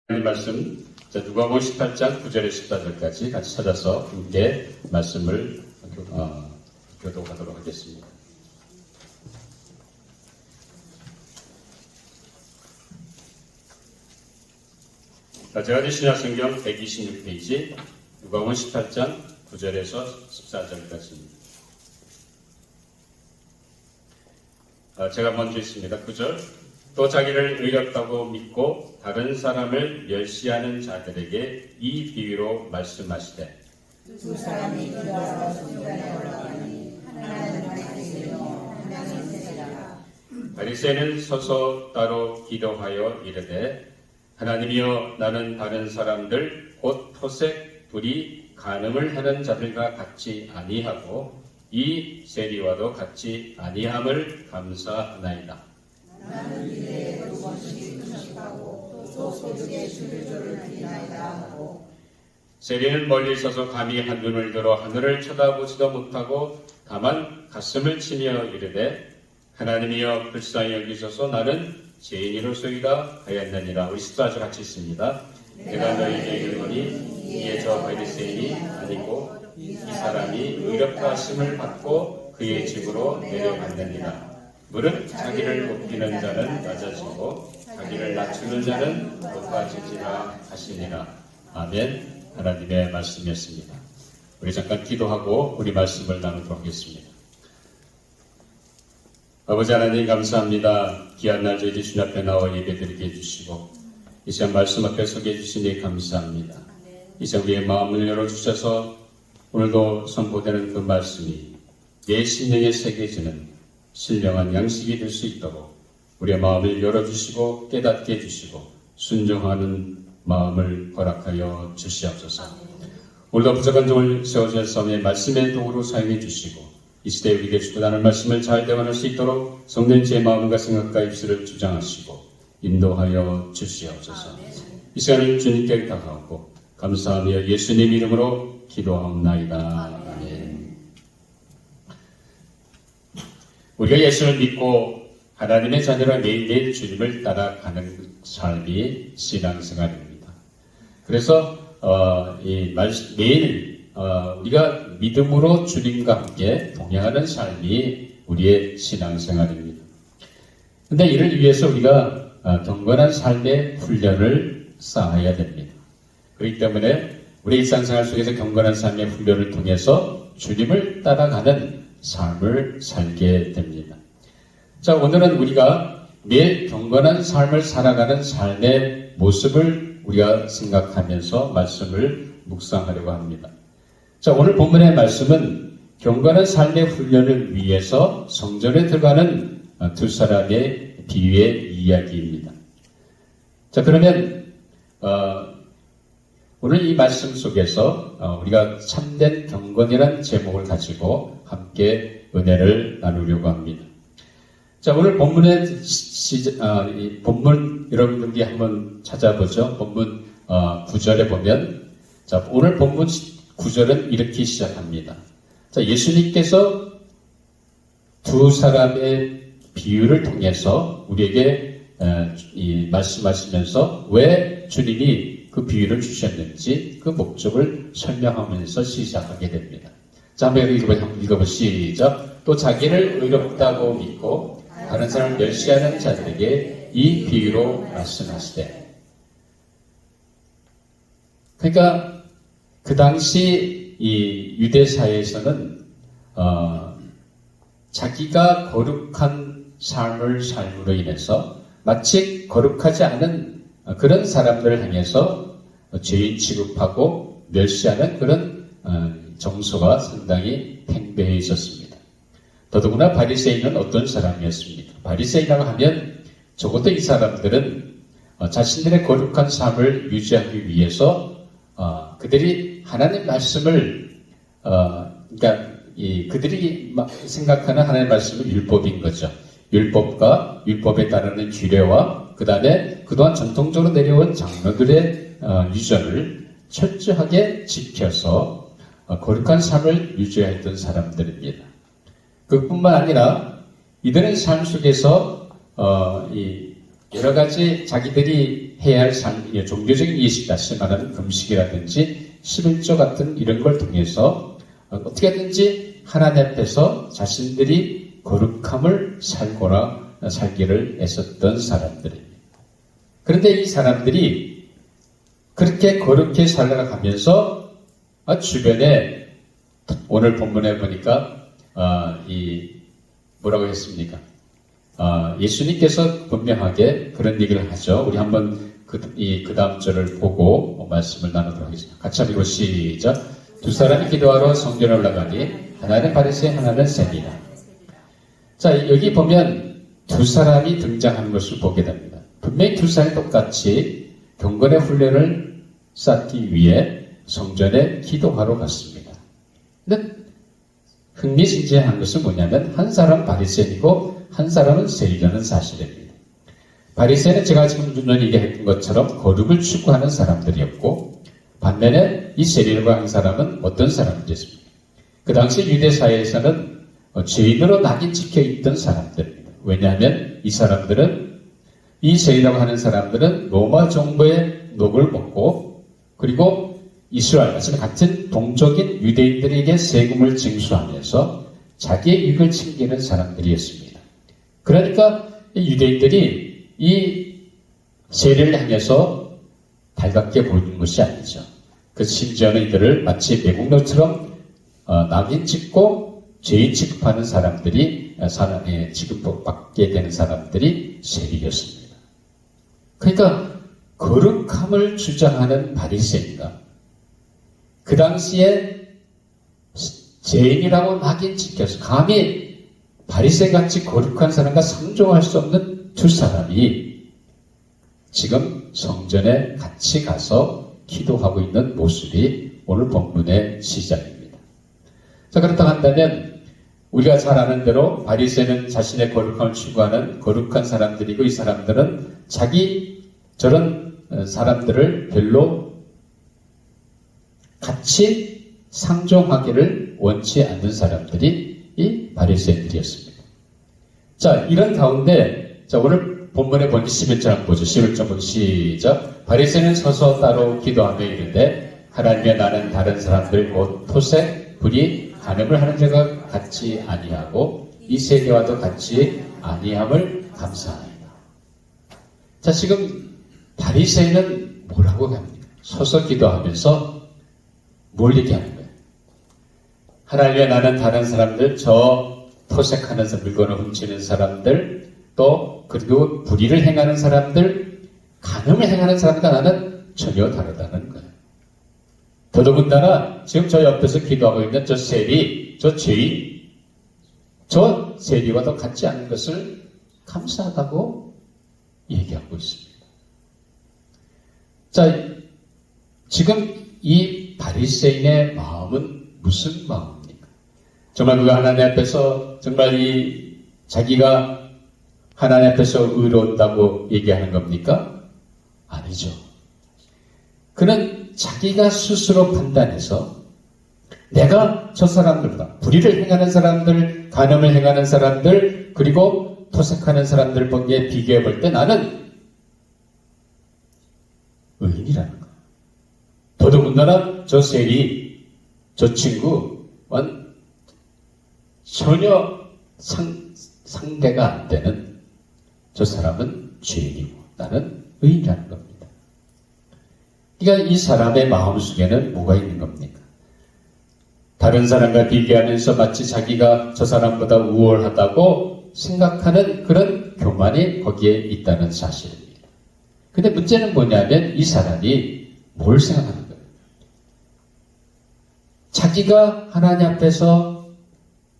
하나님 말씀, 누가복음 18장 9절에서 14절까지 같이 찾아서 함께 말씀을 교독하도록 하겠습니다. 제가 된 신약성경 126페이지 누가복음 18장 9절에서 14절까지입니다. 제가 먼저 있습니다. 9절. 또 자기를 의롭다고 믿고 다른 사람을 멸시하는 자들에게 이 비유로 말씀하시되 두 사람이 들어와서 중간에 올라가니 하나는 바리새인이요 하나는 세리라. 바리새인은 서서 따로 기도하여 이르되 하나님이여, 나는 다른 사람들 곧 토색, 불의, 간음을 하는 자들과 같지 아니하고 이 세리와도 같지 아니함을 감사하나이다. 나는 일에 2번씩 금식하고 또 소득의 11조를 드리나이다 하고. 세리는 멀리 서서 감히 한눈을 들어 하늘을 쳐다보지도 못하고 다만 가슴을 치며 이르되 하나님이여, 불쌍히 여기소서, 나는 죄인이로소이다 하였느니라. 우리 14절 같이 있습니다. 내가 너희에게 이르노니 이에 저 바리새인이 아니고 이 사람이 의롭다 하심을 받고 그의 집으로 내려갔느니라. 무릇 자기를 높이는 자는 낮아지고 자기를 낮추는 자는 높아지리라 하시니라. 아멘. 하나님의 말씀이었습니다. 우리 잠깐 기도하고 우리 말씀을 나누도록 하겠습니다. 아버지 하나님, 감사합니다. 귀한 날 저희 주님 앞에 나와 예배드리게 해주시고 이 시간 말씀 앞에 서게 해주시니 감사합니다. 이 시간 우리의 마음을 열어주셔서 오늘도 선포되는 그 말씀이 내 심령에 새겨지는 신령한 양식이 될 수 있도록 우리의 마음을 열어주시고 깨닫게 해주시고 순종하는 마음을 허락하여 주시옵소서. 오늘도 부족한 종을 세워주셨사오니 말씀의 도구로 사용해 주시고 이 시대에 우리에게 주고하는 말씀을 잘 대원할 수 있도록 성령 제 마음과 생각과 입술을 주장하시고 인도하여 주시옵소서. 이 시간을 주님께 다가오고 감사하며 예수님 이름으로 기도하옵나이다. 아멘. 우리가 예수를 믿고 하나님의 자녀로 매일매일 주님을 따라가는 삶이 신앙생활입니다. 그래서 매일 우리가 믿음으로 주님과 함께 동행하는 삶이 우리의 신앙생활입니다. 그런데 이를 위해서 우리가 경건한 삶의 훈련을 쌓아야 됩니다. 그렇기 때문에 우리 일상생활 속에서 경건한 삶의 훈련을 통해서 주님을 따라가는 삶을 살게 됩니다. 자, 오늘은 우리가 매일 경건한 삶을 살아가는 삶의 모습을 우리가 생각하면서 말씀을 묵상하려고 합니다. 자, 오늘 본문의 말씀은 경건한 삶의 훈련을 위해서 성전에 들어가는 두 사람의 비유의 이야기입니다. 자, 그러면 오늘 이 말씀 속에서 우리가 참된 경건이라는 제목을 가지고 함께 은혜를 나누려고 합니다. 자, 오늘 본문의 본문 여러분들이 한번 찾아보죠. 본문 9절에 보면, 자, 오늘 본문 9절은 이렇게 시작합니다. 자, 예수님께서 두 사람의 비유를 통해서 우리에게 말씀하시면서 왜 주님이 그 비유를 주셨는지 그 목적을 설명하면서 시작하게 됩니다. 자, 한번 읽어보시죠. 또 자기를 의롭다고 믿고 다른 사람을 멸시하는 자들에게 이 비유로 말씀하시되. 그러니까 그 당시 이 유대 사회에서는 자기가 거룩한 삶을 삶으로 인해서 마치 거룩하지 않은 그런 사람들을 향해서 죄인 취급하고 멸시하는 그런 정서가 상당히 팽배해 있었습니다. 더더구나 바리새인은 어떤 사람이었습니까? 바리새인이라고 하면 적어도 이 사람들은 자신들의 거룩한 삶을 유지하기 위해서 그들이 하나님 말씀을 그러니까 그들이 생각하는 하나님 말씀은 율법인 거죠. 율법과 율법에 따르는 규례와 그 다음에 그동안 전통적으로 내려온 장로들의 유전을 철저하게 지켜서 거룩한 삶을 유지했던 사람들입니다. 그뿐만 아니라 이들은 삶 속에서 여러 가지 자기들이 해야 할 종교적인 이식, 다시 말하는 금식이라든지 11조 같은 이런 걸 통해서 어떻게든지 하나님 앞에서 자신들이 거룩함을 살기를 애썼던 사람들입니다. 그런데 이 사람들이 그렇게 거룩히 살아가면서 주변에 오늘 본문에 보니까 뭐라고 했습니까? 예수님께서 분명하게 그런 얘기를 하죠. 우리 한번 그 다음 절을 보고 말씀을 나누도록 하겠습니다. 같이 한번 읽고 시작. 두 사람이 기도하러 성전에 올라가니 하나는 바리새인 하나는 세리라. 자, 여기 보면 두 사람이 등장하는 것을 보게 됩니다. 분명히 두 사람이 똑같이 경건의 훈련을 쌓기 위해 성전에 기도하러 갔습니다. 근데 흥미진진한 것은 뭐냐면 한 사람은 바리새인이고 한 사람은 세리라는 사실입니다. 바리새인은 제가 지금 눈에 얘기했던 것처럼 거룩을 추구하는 사람들이었고 반면에 이 세리라고 하는 사람은 어떤 사람들이었습니까? 그 당시 유대 사회에서는 죄인으로 낙인 찍혀 있던 사람들입니다. 왜냐하면 이 사람들은 이 세리라고 하는 사람들은 로마 정부의 녹을 먹고 그리고 이스라엘 같은 동족인 유대인들에게 세금을 징수하면서 자기의 이익을 챙기는 사람들이었습니다. 그러니까 유대인들이 이 세리를 향해서 달갑게 보이는 것이 아니죠. 심지어는 이들을 마치 매국노처럼 낙인 찍고 죄인 취급하는 사람들이 취급받게 되는 사람들이 세리였습니다. 그러니까 거룩함을 주장하는 바리새인과 그 당시에 죄인이라고 낙인 찍혀서 감히 바리새인같이 거룩한 사람과 상종할 수 없는 두 사람이 지금 성전에 같이 가서 기도하고 있는 모습이 오늘 본문의 시작입니다. 자, 그렇다고 한다면 우리가 잘 아는 대로 바리새인은 자신의 거룩함을 추구하는 거룩한 사람들이고 이 사람들은 저런 사람들을 별로 같이 상종하기를 원치 않는 사람들이 이 바리새인들이었습니다. 자, 이런 가운데 오늘 본문에 보니 11절 한번 보죠. 11절 보기 시작. 바리새인은 서서 따로 기도하며 이르되 하나님의 나는 다른 사람들 곧 토색, 불의, 간음을 하는 자가 같지 아니하고 이 세리와도 같이 아니함을 감사합니다. 자, 지금 바리새인은 뭐라고 합니까? 서서 기도하면서 뭘 얘기하는 거예요? 하나님의 나는 다른 사람들, 저 토색하는 물건을 훔치는 사람들, 또 그리고 불의를 행하는 사람들, 간음을 행하는 사람과 나는 전혀 다르다는 거예요. 더더군다나 지금 저 옆에서 기도하고 있는 저 세리, 저 죄인, 저 세리와도 같지 않은 것을 감사하다고 얘기하고 있습니다. 자, 지금 이 바리새인의 마음은 무슨 마음입니까? 정말 그가 하나님 앞에서 정말 자기가 하나님 앞에서 의로웠다고 얘기하는 겁니까? 아니죠. 그는 자기가 스스로 판단해서 내가 저 사람들보다 불의를 행하는 사람들, 간음을 행하는 사람들, 그리고 토색하는 사람들에 비교해 볼 때 나는 의인이라는 거예요. 더더군다나 저 세리, 저 친구와는 전혀 상대가 안 되는 저 사람은 죄인이고 나는 의인이라는 겁니다. 그러니까 이 사람의 마음속에는 뭐가 있는 겁니까? 다른 사람과 비교하면서 마치 자기가 저 사람보다 우월하다고 생각하는 그런 교만이 거기에 있다는 사실입니다. 근데 문제는 뭐냐면 이 사람이 뭘 생각하는 거예요? 자기가 하나님 앞에서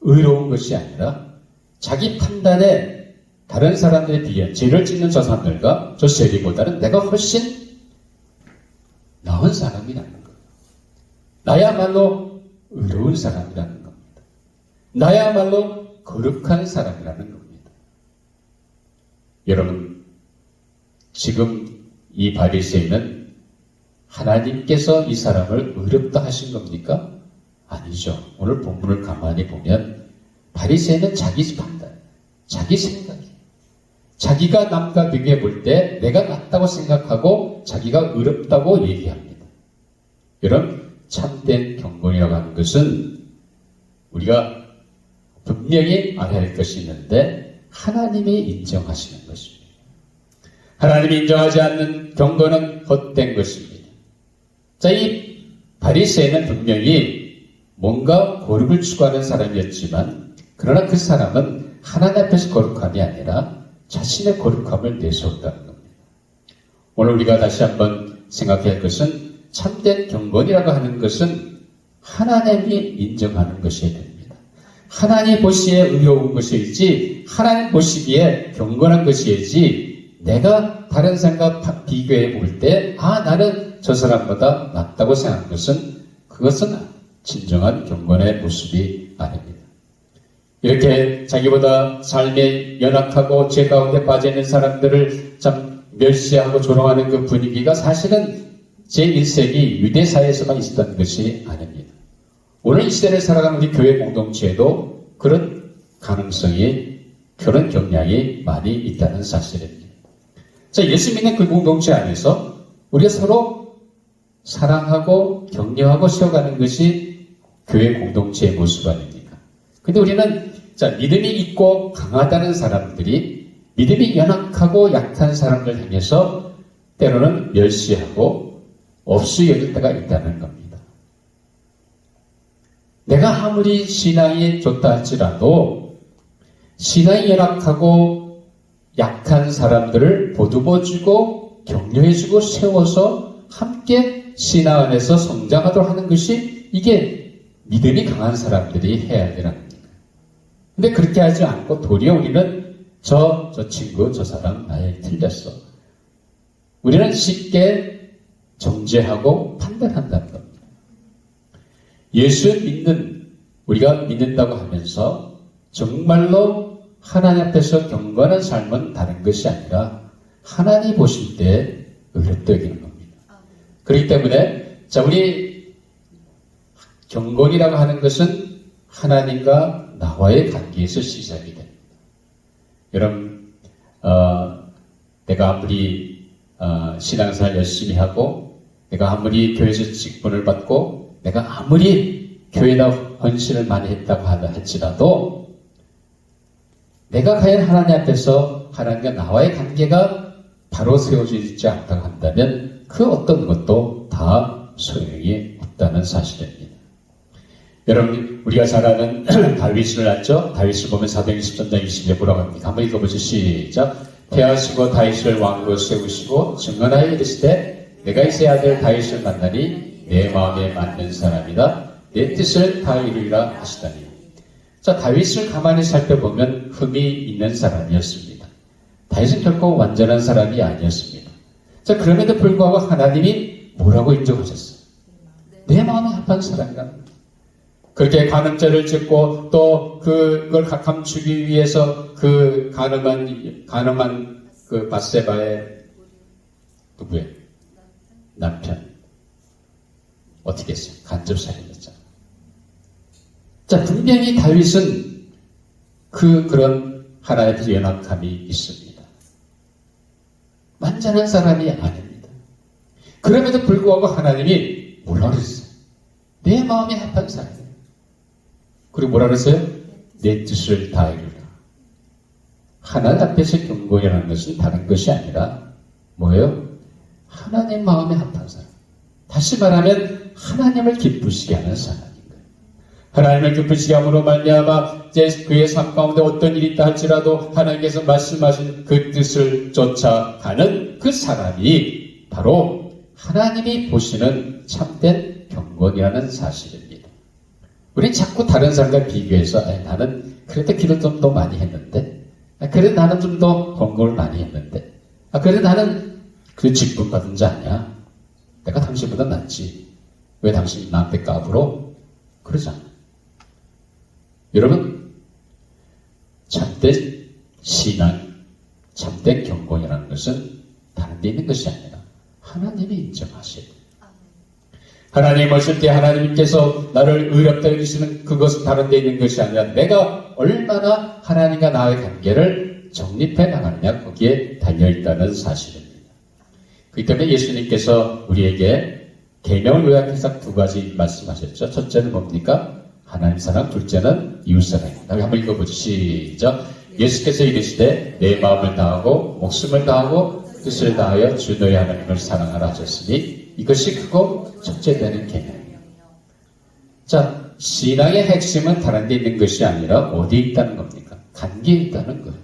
의로운 것이 아니라 자기 판단에 다른 사람들에 비해 죄를 짓는 저 사람들과 저 세리보다는 내가 훨씬 나은 사람이라는 거예요. 나야말로 의로운 사람이라는 겁니다. 나야말로 거룩한 사람이라는 겁니다. 여러분, 지금 이 바리새인은 하나님께서 이 사람을 의롭다 하신 겁니까? 아니죠. 오늘 본문을 가만히 보면 바리새인은 자기 판단, 자기 생각이에요. 자기가 남과 비교해 볼 때 내가 낫다고 생각하고 자기가 어렵다고 얘기합니다. 이런 참된 경건이라고 하는 것은 우리가 분명히 알아야 할 것이 있는데 하나님이 인정하시는 것입니다. 하나님이 인정하지 않는 경건은 헛된 것입니다. 자, 이 바리새인은 분명히 뭔가 거룩을 추구하는 사람이었지만 그러나 그 사람은 하나님 앞에서 거룩함이 아니라 자신의 거룩함을 내세웠다는 겁니다. 오늘 우리가 다시 한번 생각해야 할 것은 참된 경건이라고 하는 것은 하나님이 인정하는 것이어야 됩니다. 하나님 보시기에 의로운 것이지 하나님 보시기에 경건한 것이지 내가 다른 사람과 비교해 볼 때 나는 저 사람보다 낫다고 생각하는 것은 그것은 진정한 경건의 모습이 아닙니다. 이렇게 자기보다 삶에 연약하고 죄 가운데 빠져있는 사람들을 참 멸시하고 조롱하는 그 분위기가 사실은 제1세기 유대사회에서만 있었던 것이 아닙니다. 오늘 이 시대를 살아가는 우리 교회 공동체에도 그런 가능성이, 그런 경향이 많이 있다는 사실입니다. 자, 예수 믿는 그 공동체 안에서 우리가 서로 사랑하고 격려하고 세워가는 것이 교회 공동체의 모습 아닙니까? 근데 우리는 믿음이 있고 강하다는 사람들이 믿음이 연약하고 약한 사람을 향해서 때로는 멸시하고 없이 여길 때가 있다는 겁니다. 내가 아무리 신앙이 좋다 할지라도 신앙이 연약하고 약한 사람들을 보듬어주고 격려해주고 세워서 함께 신앙 안에서 성장하도록 하는 것이 이게 믿음이 강한 사람들이 해야 할 일입니다. 근데 그렇게 하지 않고 도리어 우리는 저 친구, 저 사람 나에 틀렸어. 우리는 쉽게 정죄하고 판단한다는 겁니다. 예수 우리가 믿는다고 하면서 정말로 하나님 앞에서 경건한 삶은 다른 것이 아니라 하나님 보실 때 의롭다 여기는 겁니다. 그렇기 때문에 우리 경건이라고 하는 것은 하나님과 나와의 관계에서 시작이 됩니다. 여러분, 내가 아무리 신앙생활 열심히 하고 내가 아무리 교회에서 직분을 받고 내가 아무리 교회에다 헌신을 많이 했다고 할지라도 내가 과연 하나님 앞에서 하나님과 나와의 관계가 바로 세워져 있지 않다고 한다면 그 어떤 것도 다 소용이 없다는 사실입니다. 여러분, 우리가 잘 아는 다윗을 알죠? 다윗을 보면 사도행 10장 20절에 뭐라고 합니까? 한번 읽어보죠. 시작. 태하시고 다윗을 왕으로 세우시고 증언하여 이르시되 내가 이세 아들 다윗을 만나니 내 마음에 맞는 사람이다. 내 뜻을 다 이루리라 하시다니. 자, 다윗을 가만히 살펴보면 흠이 있는 사람이었습니다. 다윗은 결코 완전한 사람이 아니었습니다. 자, 그럼에도 불구하고 하나님이 뭐라고 인정하셨어요? 내 마음에 합한 사람이라는 거예요. 그렇게 간음죄를 짓고 또 그걸 감추기 위해서 그 가늠한 그 밧세바의 누구예요? 남편. 어떻게 했어요? 간접 살인했잖아요. 자, 분명히 다윗은 그런 하나님 앞에서 연약함이 있습니다. 완전한 사람이 아닙니다. 그럼에도 불구하고 하나님이 뭐라 그랬어요? 내 마음에 합한 사람이에요. 그리고 뭐라 그랬어요? 내 뜻을 다 이루라. 하나님 앞에서 경건이라는 것은 다른 것이 아니라 뭐예요? 하나님 마음에 합한 사람. 다시 말하면 하나님을 기쁘시게 하는 사람인 거예요. 하나님을 기쁘시게 함으로 말미암아 그의 삶 가운데 어떤 일이 있다 할지라도 하나님께서 말씀하신 그 뜻을 쫓아가는 그 사람이 바로 하나님이 보시는 참된 경건이라는 사실입니다. 우리는 자꾸 다른 사람과 비교해서 나는 그래도 기도 좀 더 많이 했는데 그래도 나는 좀 더 건강을 많이 했는데 그래도 나는 그 직분 받은 자 아니야. 내가 당신보다 낫지. 왜 당신이 나한테 까불어? 그러잖아. 여러분, 참된 신앙, 참된 경건이라는 것은 다른 데 있는 것이 아니라 하나님이 인정하셔야 돼요. 하나님 오실 때 하나님께서 나를 의롭다 여기시는 그것은 다른 데 있는 것이 아니라 내가 얼마나 하나님과 나의 관계를 정립해 나가느냐 거기에 달려있다는 사실입니다. 그렇기 때문에 예수님께서 우리에게 계명을 요약해서 두 가지 말씀하셨죠. 첫째는 뭡니까? 하나님 사랑, 둘째는 이웃 사랑입니다. 한번 읽어보죠. 시작. 예수께서 이르시되 내 마음을 다하고 목숨을 다하고 뜻을 다하여 주 너희 하나님을 사랑하라 하셨으니 이것이 크고 첫째 되는 계명이에요. 자, 신앙의 핵심은 다른 데 있는 것이 아니라 어디에 있다는 겁니까? 관계에 있다는 거예요.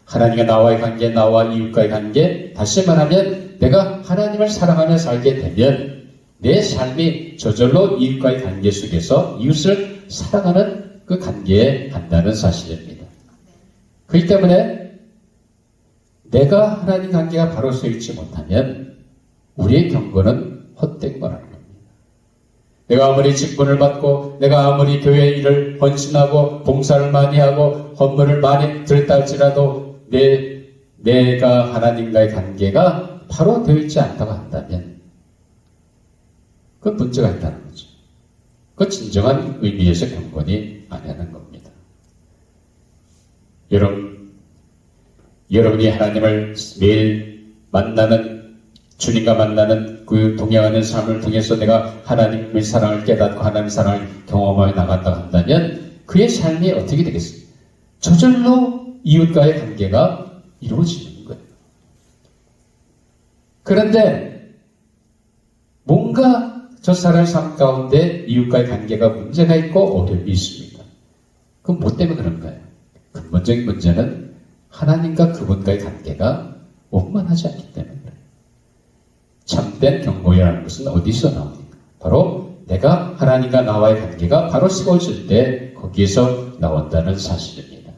하나님과 나와의 관계, 나와 이웃과의 관계, 다시 말하면 내가 하나님을 사랑하며 살게 되면 내 삶이 저절로 이웃과의 관계 속에서 이웃을 사랑하는 그 관계에 간다는 사실입니다. 그렇기 때문에 내가 하나님 관계가 바로 서 있지 못하면 우리의 경건은 헛된 거라는 겁니다. 내가 아무리 직분을 받고 내가 아무리 교회 일을 헌신하고 봉사를 많이 하고 헌물을 많이 들었다 할지라도 내가 하나님과의 관계가 바로 되어 있지 않다고 한다면 그건 문제가 있다는 거죠. 그 진정한 의미에서 경건이 아니라는 겁니다. 여러분이 하나님을 매일 만나는 주님과 만나는 그 동행하는 삶을 통해서 내가 하나님의 사랑을 깨닫고 하나님의 사랑을 경험하여 나간다 한다면 그의 삶이 어떻게 되겠습니까? 저절로 이웃과의 관계가 이루어지는 거예요. 그런데 뭔가 저 사람의 삶 가운데 이웃과의 관계가 문제가 있고 어려움이 있습니다. 그럼 뭐 때문에 그런가요? 근본적인 문제는 하나님과 그분과의 관계가 원만하지 않기 때문에 그래요. 참된 경고라는 것은 어디서 나옵니까? 바로 내가 하나님과 나와의 관계가 바로 세워질 때 거기에서 나온다는 사실입니다.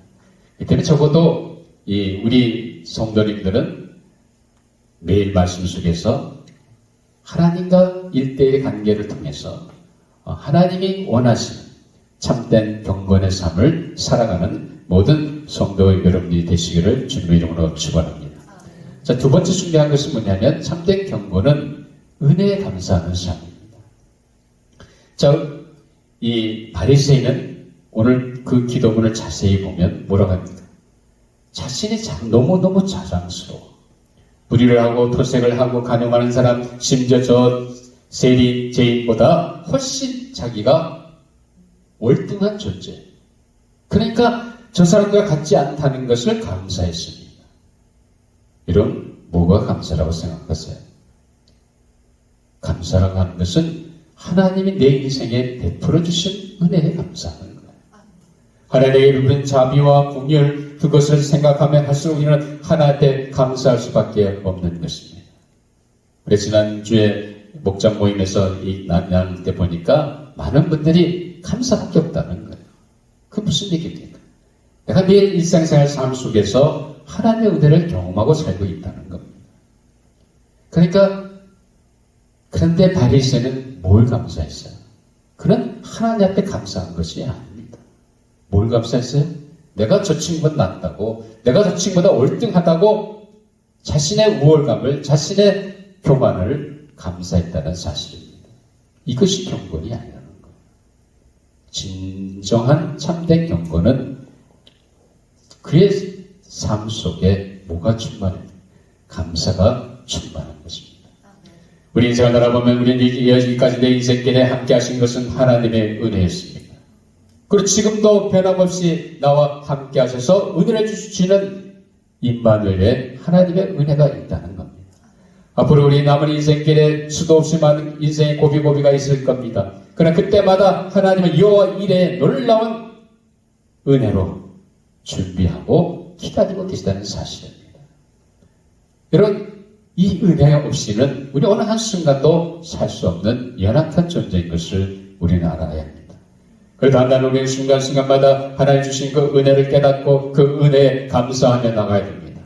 이 때문에 적어도 우리 성도님들은 매일 말씀 속에서 하나님과 일대의 관계를 통해서 하나님이 원하시는 참된 경건의 삶을 살아가는 모든 성도의 여러분들이 되시기를 주님의 이름으로 축원합니다. 자, 두 번째 중요한 것은 뭐냐면 참된 경건은 은혜에 감사하는 삶입니다. 자, 이 바리새인은 오늘 그 기도문을 자세히 보면 뭐라고 합니까? 자신이 너무너무 자랑스러워. 불의를 하고 토색을 하고 간용하는 사람, 심지어 저 세리제인보다 훨씬 자기가 월등한 존재. 그러니까 저 사람과 같지 않다는 것을 감사했습니다. 여러분, 뭐가 감사라고 생각하세요? 감사라고 하는 것은 하나님이 내 인생에 베풀어 주신 은혜에 감사하는 거예요. 하나님의 이루는 자비와 긍휼 그것을 생각하며 할수록 우리는 하나님께 감사할 수밖에 없는 것입니다. 그래서 지난주에 목장 모임에서 나눌 때 보니까 많은 분들이 감사밖에 없다는 거예요. 그 무슨 얘기입니까? 내가 매일 일상생활 삶 속에서 하나님의 은혜를 경험하고 살고 있다는 겁니다. 그런데 바리새인은 뭘 감사했어요? 그는 하나님 앞에 감사한 것이 아닙니다. 뭘 감사했어요? 내가 저 친구보다 낫다고, 내가 저 친구보다 월등하다고 자신의 우월감을, 자신의 교만을 감사했다는 사실입니다. 이것이 경건이 아니라는 거예요. 진정한 참된 경건은 그의 삶 속에 뭐가 충만해요? 감사가 충만한 것입니다. 우리 인생을 돌아보면 우리는 여기까지 내 인생길에 함께 하신 것은 하나님의 은혜였습니다. 그리고 지금도 변함없이 나와 함께 하셔서 은혜를 주시는 임마누엘의 하나님의 은혜가 있다는 겁니다. 앞으로 우리 남은 인생길에 수도 없이 많은 인생의 고비고비가 있을 겁니다. 그러나 그때마다 하나님은 여호와 이레의 놀라운 은혜로 준비하고 기다리고 계시다는 사실입니다. 여러분, 이 은혜 없이는 우리 어느 한순간도 살 수 없는 연약한 존재인 것을 우리는 알아야 합니다. 그래도 한다는 우리는 순간순간마다 하나님 주신 그 은혜를 깨닫고 그 은혜에 감사하며 나가야 됩니다.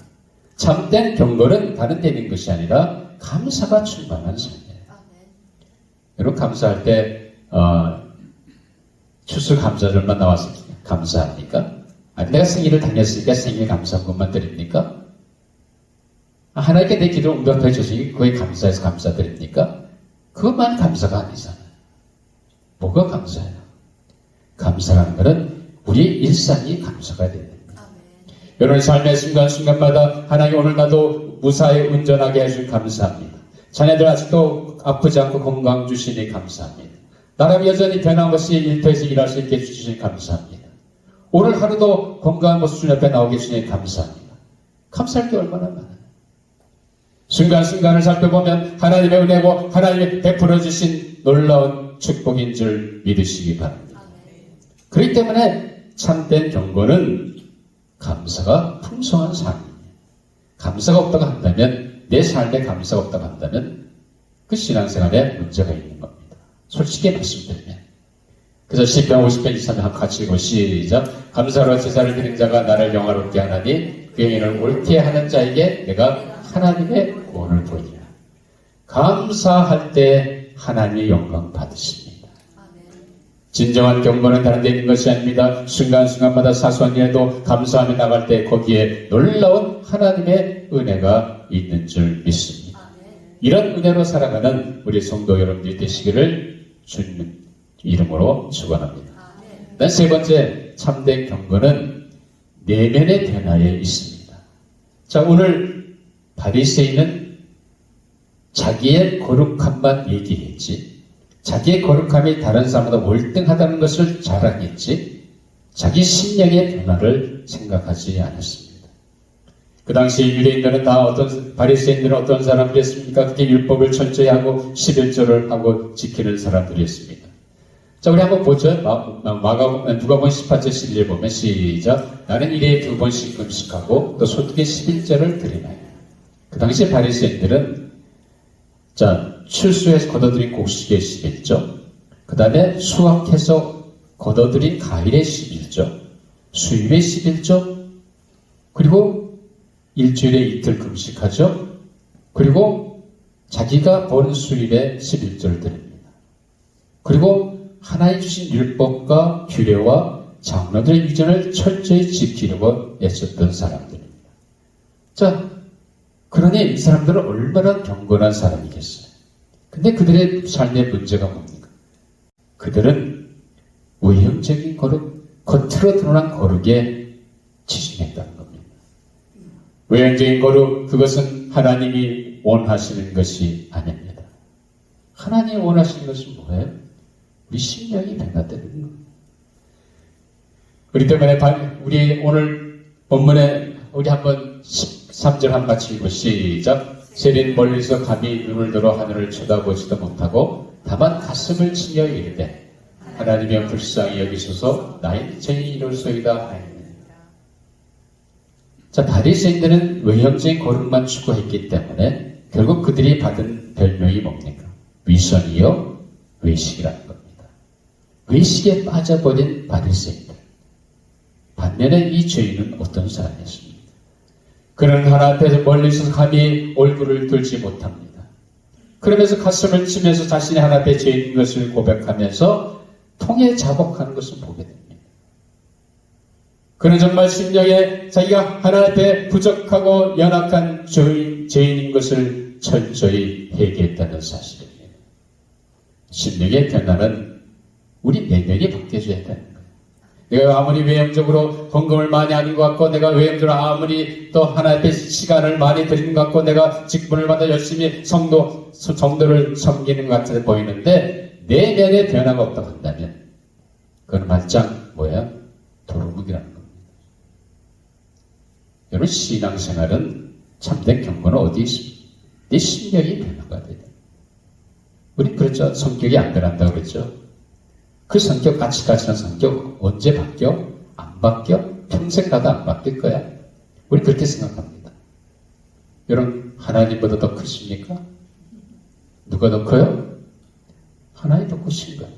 참된 경건은 다른 데 있는 것이 아니라 감사가 충만한 삶이에요. 여러분, 감사할 때 추수감사절만 나왔을 때 감사합니까? 아니, 내가 생일을 다녔으니까 생일 감사한것만 드립니까? 하나님께 내 기도를 응답해 주시니 그에 감사해서 감사드립니까? 그것만 감사가 아니잖아요. 뭐가 감사해요? 감사라는 것은 우리의 일상이 감사가 됩니다. 여러분 삶의 순간순간마다 하나님 오늘 나도 무사히 운전하게 해주신 감사합니다. 자녀들 아직도 아프지 않고 건강 주시니 감사합니다. 나라면 여전히 변함없이 일터에서 일할 수 있게 해주시니 감사합니다. 오늘 하루도 건강한 모습 주님 앞에 나오게 해주시니 감사합니다. 감사할 게 얼마나 많아요. 순간순간을 살펴보면 하나님의 은혜고 하나님이 베풀어 주신 놀라운 축복인 줄 믿으시기 바랍니다. 그렇기 때문에 참된 경건은 감사가 풍성한 삶입니다. 감사가 없다고 한다면, 내 삶에 감사가 없다고 한다면 그 신앙생활에 문제가 있는 겁니다. 솔직히 말씀드리면. 그래서 시편 50편 23편 같이 읽고 시작. 감사로 제사를 드린 자가 나를 영화롭게 하나니 그 행위를 옳게 하는 자에게 내가 하나님의 구원을 보이리라. 감사할 때 하나님의 영광 받으십니다. 진정한 경건은 다른 데 있는 것이 아닙니다. 순간순간마다 사소한 일에도 감사하며 나갈 때 거기에 놀라운 하나님의 은혜가 있는 줄 믿습니다. 이런 은혜로 살아가는 우리 성도 여러분들이 되시기를 주님 이름으로 축원합니다. 세 번째 참된 경건은 내면의 변화에 있습니다. 자, 오늘 바리새인은 자기의 거룩함만 얘기했지, 자기의 거룩함이 다른 사람보다 월등하다는 것을 자랑했지, 자기 심령의 변화를 생각하지 않았습니다. 그 당시 유대인들은 다 바리새인들은 어떤 사람들이었습니까? 그렇게 율법을 철저히 하고 11조를 하고 지키는 사람들이었습니다. 자, 우리 한번 보죠. 누가복음 18절 11절 보면 시작. 나는 1회에 2번씩 금식하고 또 소득의 11절을 드리나요. 그 당시 바리새인들은 출수해서 거둬들인 곡식의 11조, 그 다음에 수확해서 거둬들인 과일의 11조, 수입의 11조, 그리고 일주일에 이틀 금식하죠. 그리고 자기가 번 수입의 11조를 드립니다. 그리고 하나님 주신 율법과 규례와 장로들의 위전을 철저히 지키려고 애썼던 사람들입니다. 자, 그러니 이 사람들은 얼마나 경건한 사람이겠어요. 근데 그들의 삶의 문제가 뭡니까? 그들은 외형적인 거룩, 겉으로 드러난 거룩에 치중했다는 겁니다. 외형적인 거룩, 그것은 하나님이 원하시는 것이 아닙니다. 하나님이 원하시는 것은 뭐예요? 우리 심령이 변화되는 겁니다. 그렇기 때문에 우리 오늘 본문에 우리 한번 13절 한 같이 읽고 시작. 세린 멀리서 감히 눈을 들어 하늘을 쳐다보지도 못하고 다만 가슴을 치며 이르되 하나님의 불쌍히 여기소서 나의 죄인이 이룰소이다 하였느니라. 자, 바리새인들은 외형적인 거룩만 추구했기 때문에 결국 그들이 받은 별명이 뭡니까? 위선이요 외식이라는 겁니다. 외식에 빠져버린 바리새인들. 반면에 이 죄인은 어떤 사람이었습니까? 그는 하나님 앞에서 멀리서 감히 얼굴을 들지 못합니다. 그러면서 가슴을 치면서 자신이 하나님 앞에 죄인 것을 고백하면서 통에 자복하는 것을 보게 됩니다. 그는 정말 심령에 자기가 하나님 앞에 부족하고 연약한 죄인인 것을 철저히 회개했다는 사실입니다. 심령의 변화는 우리 내면이 바뀌어져야 되는 거예요. 내가 아무리 외형적으로 헌금을 많이 하는 것 같고, 내가 외형적으로 아무리 또 하나님 앞에 시간을 많이 드리는 것 같고, 내가 직분을 받아 열심히 성도를 섬기는 것 같아 보이는데, 내면에 변화가 없다고 한다면, 그건 말짱 뭐야? 도루묵이라는 겁니다. 여러분, 신앙생활은 참된 경건은 어디 있습니까? 내 심령이 변화가 돼요. 우리 그렇죠. 성격이 안 변한다고 그랬죠. 그 성격, 가치가치한 성격 언제 바뀌어? 안 바뀌어? 평생 가도 안 바뀔 거야. 우리 그렇게 생각합니다. 여러분, 하나님보다 더 크십니까? 누가 더 커요? 하나님 더 크신 거예요.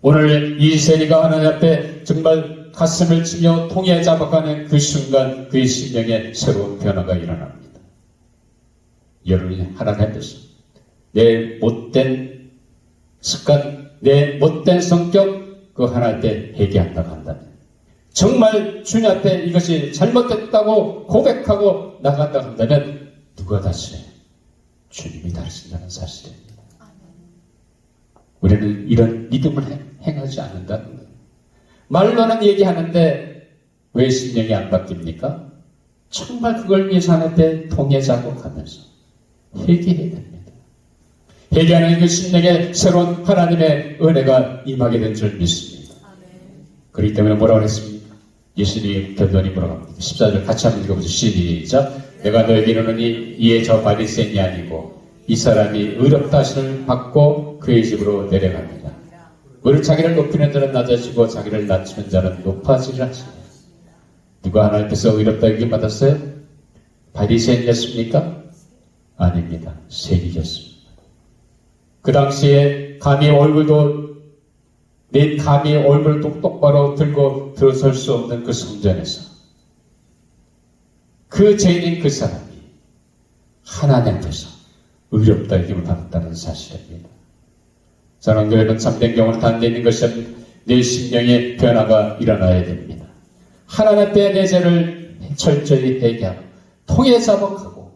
오늘 이 세리가 하나님 앞에 정말 가슴을 치며 통에 잡아가는 그 순간 그의 심령에 새로운 변화가 일어납니다. 여러분이 하나님 앞에서 내 못된 습관, 내 못된 성격, 그 하나님 앞에 회개한다고 한다면, 정말 주님 앞에 이것이 잘못됐다고 고백하고 나간다고 한다면, 누가 다스려요? 주님이 다스린다는 사실입니다. 우리는 이런 믿음을 행하지 않는다는 거예요. 말로는 얘기하는데 왜 심령이 안 바뀝니까? 정말 그걸 위해서 하나님께 통해 작업하면서 회개해야 됩니다. 회개하는 그 심령에 새로운 하나님의 은혜가 임하게 된 줄 믿습니다. 그렇기 때문에 뭐라고 했습니까? 예수님 결론이 뭐라고 합니까? 14절 같이 한번 읽어보죠. 시작. 내가 너에게 이르노니 이에 저 바리새인이 아니고 이 사람이 의롭다 하심을 받고 그의 집으로 내려갑니다. 오히려 자기를 높이는 자는 낮아지고 자기를 낮추는 자는 높아지리라 하시니 누가 하나님께서 의롭다 여김 받았어요? 바리새인이었습니까? 아닙니다. 세리였습니다. 그 당시에 감히 얼굴도 내 감히 얼굴을 똑바로 들고 들어설 수 없는 그 성전에서 그 죄인인 그 사람이 하나님 앞에서 의롭다 여김을 받았다는 사실입니다. 사랑하는 교회는 참된 경험을 담는 것은 내 심령의 변화가 일어나야 됩니다. 하나님 앞에 내 죄를 철저히 회개하고 통해 자복하고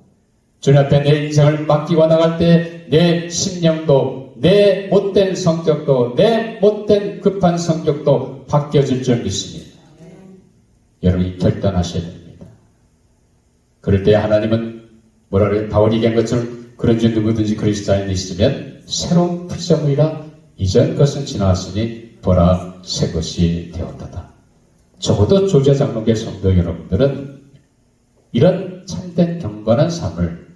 주님 앞에 내 인생을 맡기고 나갈 때 내 심령도 내 못된 성격도 내 못된 급한 성격도 바뀌어질 줄 믿습니다. 여러분이 결단하셔야 됩니다. 그럴 때 하나님은 뭐라 그래요? 바울이 얘기한 것처럼 그런 줄 누구든지 그리스도 안에 있으면 새로운 피조물이라 이전 것은 지나왔으니 보라 새 것이 되었다. 적어도 조제 장로교 성도 여러분들은 이런 참된 경건한 삶을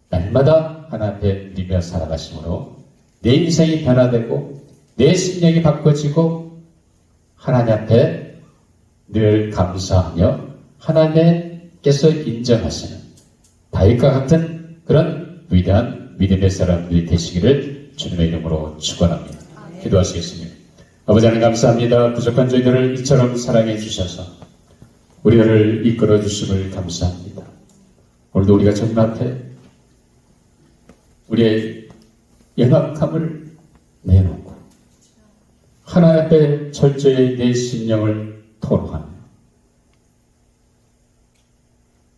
날마다 하나님 앞에 누리며 살아가심으로 내 인생이 변화되고 내 심령이 바꿔지고 하나님 앞에 늘 감사하며 하나님께서 인정하시는 다윗과 같은 그런 위대한 믿음의 사람들이 되시기를 주님의 이름으로 축원합니다. 기도하시겠습니다. 아버지 하나님 감사합니다. 부족한 저희들을 이처럼 사랑해 주셔서 우리를 이끌어 주심을 감사합니다. 오늘도 우리가 주님 앞에 우리의 연약함을 내놓고 하나님 앞에 철저히 내 심령을 토로하며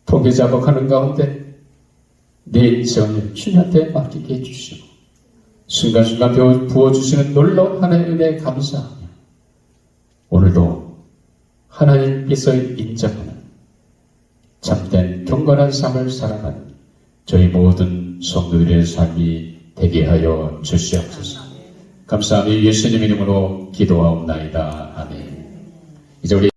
통계 작업하는 가운데 내 인생을 주님한테 맡기게 해주시고 순간순간 부어주시는 놀라운 하나님의 은혜에 감사하며 오늘도 하나님께서 인정하는 참된 경건한 삶을 살아가는 저희 모든 성도들의 삶이 되게 하여 주시옵소서. 감사하며 예수님 이름으로 기도하옵나이다. 아멘. 이제 우리